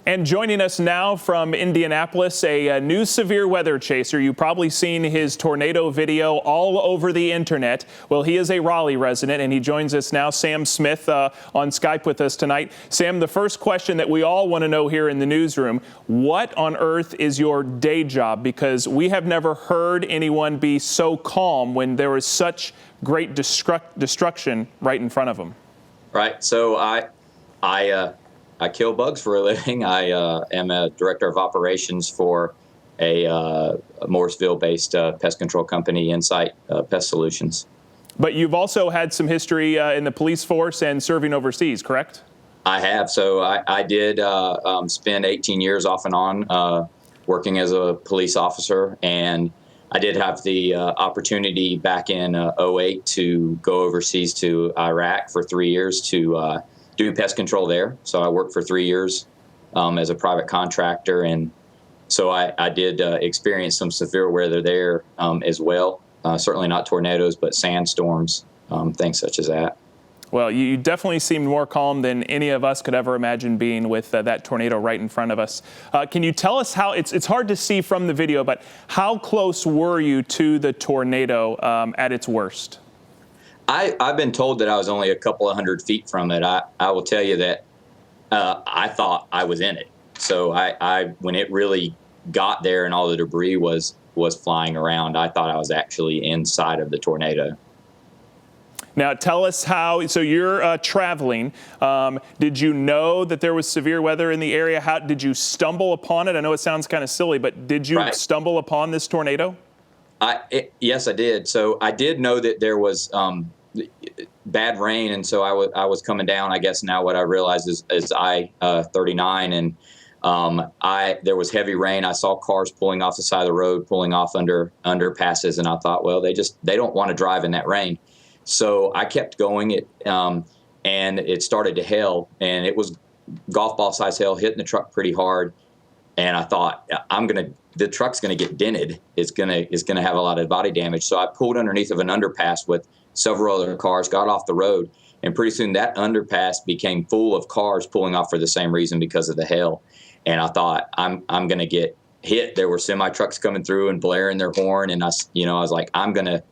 And joining us now from Indianapolis, a new severe weather chaser. You've probably seen his tornado video all over the internet. Well, he is a Raleigh resident, and he joins us now, Sam Smith, on Skype with us tonight. Sam, the first question that we all want to know here in the newsroom, what on earth is your day job? Because we have never heard anyone be so calm when there is such great destruction right in front of them. Right. So I kill bugs for a living. I am a director of operations for a Morrisville-based pest control company, Insight Pest Solutions. But you've also had some history in the police force and serving overseas, correct? I have. So I did spend 18 years off and on working as a police officer, and I did have the opportunity back in 2008 to go overseas to Iraq for 3 years to do pest control there. So I worked for 3 years as a private contractor, and so I did experience some severe weather there as well. Certainly not tornadoes, but sandstorms, things such as that. Well, you definitely seemed more calm than any of us could ever imagine being with that tornado right in front of us. Can you tell us how, it's hard to see from the video, but how close were you to the tornado at its worst? I've been told that I was only a couple of 100 feet from it. I will tell you that I thought I was in it. So when it really got there and all the debris was flying around, I thought I was actually inside of the tornado. Now tell us how, so you're traveling. Did you know that there was severe weather in the area? How did you stumble upon it? I know it sounds kind of silly, but did you stumble upon this tornado? Yes, I did. So I did know that there was bad rain, and so I was coming down. I guess now what I realized is I-39, and there was heavy rain. I saw cars pulling off the side of the road, pulling off under underpasses, and I thought, well, they don't want to drive in that rain. So I kept going, and it started to hail, and it was golf ball size hail hitting the truck pretty hard. And I thought, the truck's gonna get dented. It's gonna have a lot of body damage. So I pulled underneath of an underpass with several other cars, got off the road, and pretty soon that underpass became full of cars pulling off for the same reason, because of the hail. And I thought, I'm gonna get hit. There were semi trucks coming through and blaring their horn, and I was like, I'm gonna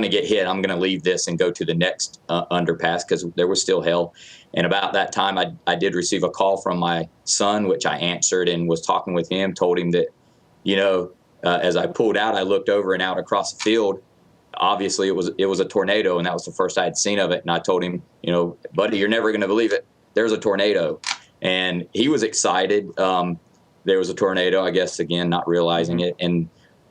get hit. I'm going to leave this and go to the next underpass, because there was still hail. And about that time, I did receive a call from my son, which I answered and was talking with him, told him that, as I pulled out, I looked over and out across the field. Obviously, it was a tornado, and that was the first I had seen of it. And I told him, buddy, you're never going to believe it. There's a tornado. And he was excited. There was a tornado, I guess, again, not realizing it. And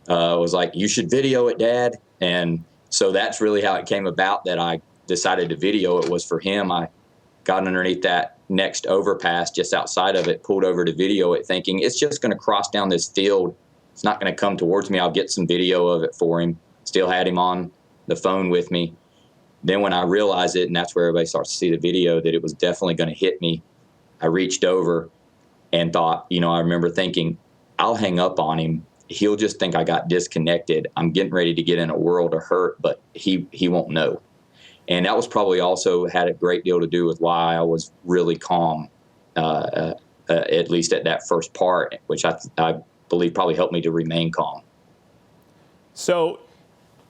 was like, you should video it, Dad. And so that's really how it came about that I decided to video it, was for him. I got underneath that next overpass just outside of it, pulled over to video it, thinking it's just going to cross down this field. It's not going to come towards me. I'll get some video of it for him. Still had him on the phone with me. Then when I realized it, and that's where everybody starts to see the video, that it was definitely going to hit me, I reached over and thought, I remember thinking, I'll hang up on him. He'll just think I got disconnected. I'm getting ready to get in a world of hurt, but he won't know. And that was probably also had a great deal to do with why I was really calm, at least at that first part, which I believe probably helped me to remain calm. So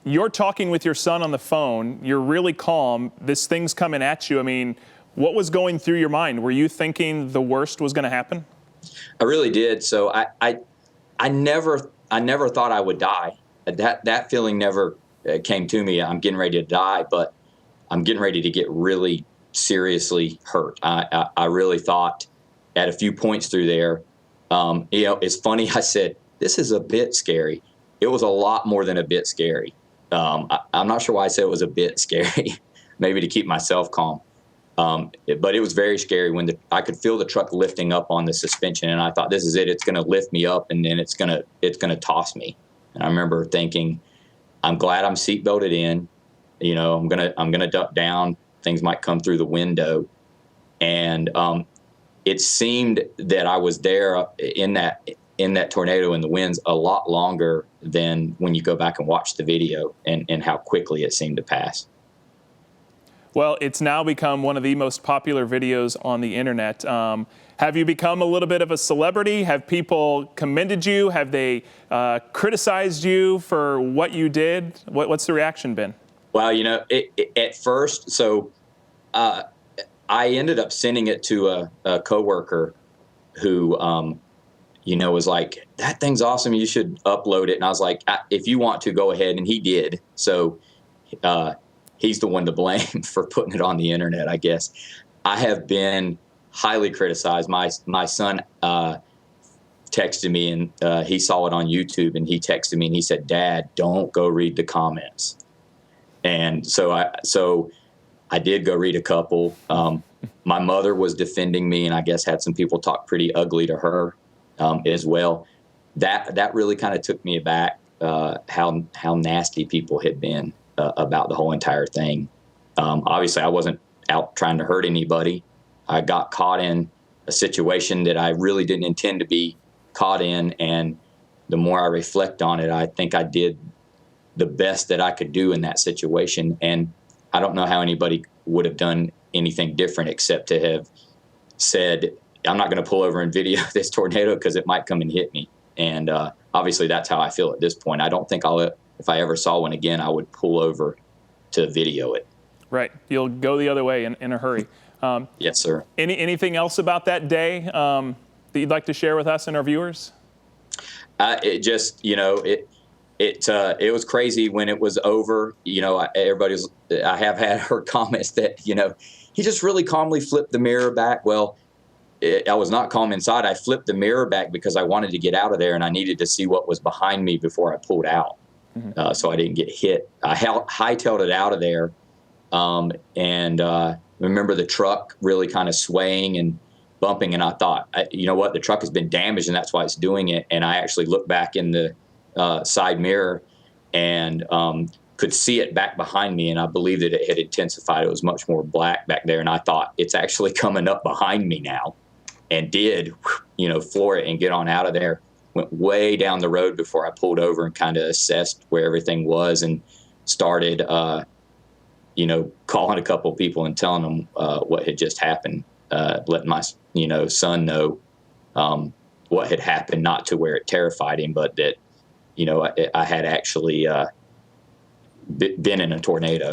you're talking with your son on the phone. You're really calm. This thing's coming at you. I mean, what was going through your mind? Were you thinking the worst was going to happen? I really did. So I never thought I would die. That feeling never came to me. I'm getting ready to die, but I'm getting ready to get really seriously hurt. I really thought at a few points through there, it's funny. I said, this is a bit scary. It was a lot more than a bit scary. I'm not sure why I said it was a bit scary, maybe to keep myself calm. But it was very scary when I could feel the truck lifting up on the suspension, and I thought, this is it. It's going to lift me up, and then it's going to toss me. And I remember thinking, I'm glad I'm seatbelted in. I'm gonna duck down. Things might come through the window, and it seemed that I was there in that tornado in the winds a lot longer than when you go back and watch the video, and how quickly it seemed to pass. Well, it's now become one of the most popular videos on the internet. Have you become a little bit of a celebrity? Have people commended you? Have they criticized you for what you did? What's the reaction been? Well, at first, so I ended up sending it to a coworker who, was like, "That thing's awesome. You should upload it." And I was like, "If you want to, go ahead." And he did. So he's the one to blame for putting it on the internet, I guess. I have been highly criticized. My son texted me, and he saw it on YouTube, and he texted me and he said, "Dad, don't go read the comments." And so I did go read a couple. My mother was defending me, and I guess had some people talk pretty ugly to her as well. That really kind of took me aback, how nasty people had been about the whole entire thing. Obviously, I wasn't out trying to hurt anybody. I got caught in a situation that I really didn't intend to be caught in, and the more I reflect on it, I think I did the best that I could do in that situation. And I don't know how anybody would have done anything different except to have said, "I'm not going to pull over and video this tornado because it might come and hit me." And obviously, that's how I feel at this point. I don't think if I ever saw one again, I would pull over to video it. Right. You'll go the other way in a hurry. Yes, sir. Anything else about that day that you'd like to share with us and our viewers? It just, it was crazy when it was over. I have had heard comments that, he just really calmly flipped the mirror back. Well, I was not calm inside. I flipped the mirror back because I wanted to get out of there, and I needed to see what was behind me before I pulled out. Mm-hmm. So I didn't get hit. I hightailed it out of there. And remember the truck really kind of swaying and bumping. And I thought, you know what, the truck has been damaged and that's why it's doing it. And I actually looked back in the side mirror and could see it back behind me. And I believe that it had intensified. It was much more black back there. And I thought, it's actually coming up behind me now, and did, floor it and get on out of there. Went way down the road before I pulled over and kind of assessed where everything was, and started, calling a couple of people and telling them what had just happened, letting my, son know what had happened, not to where it terrified him, but that, I had actually been in a tornado.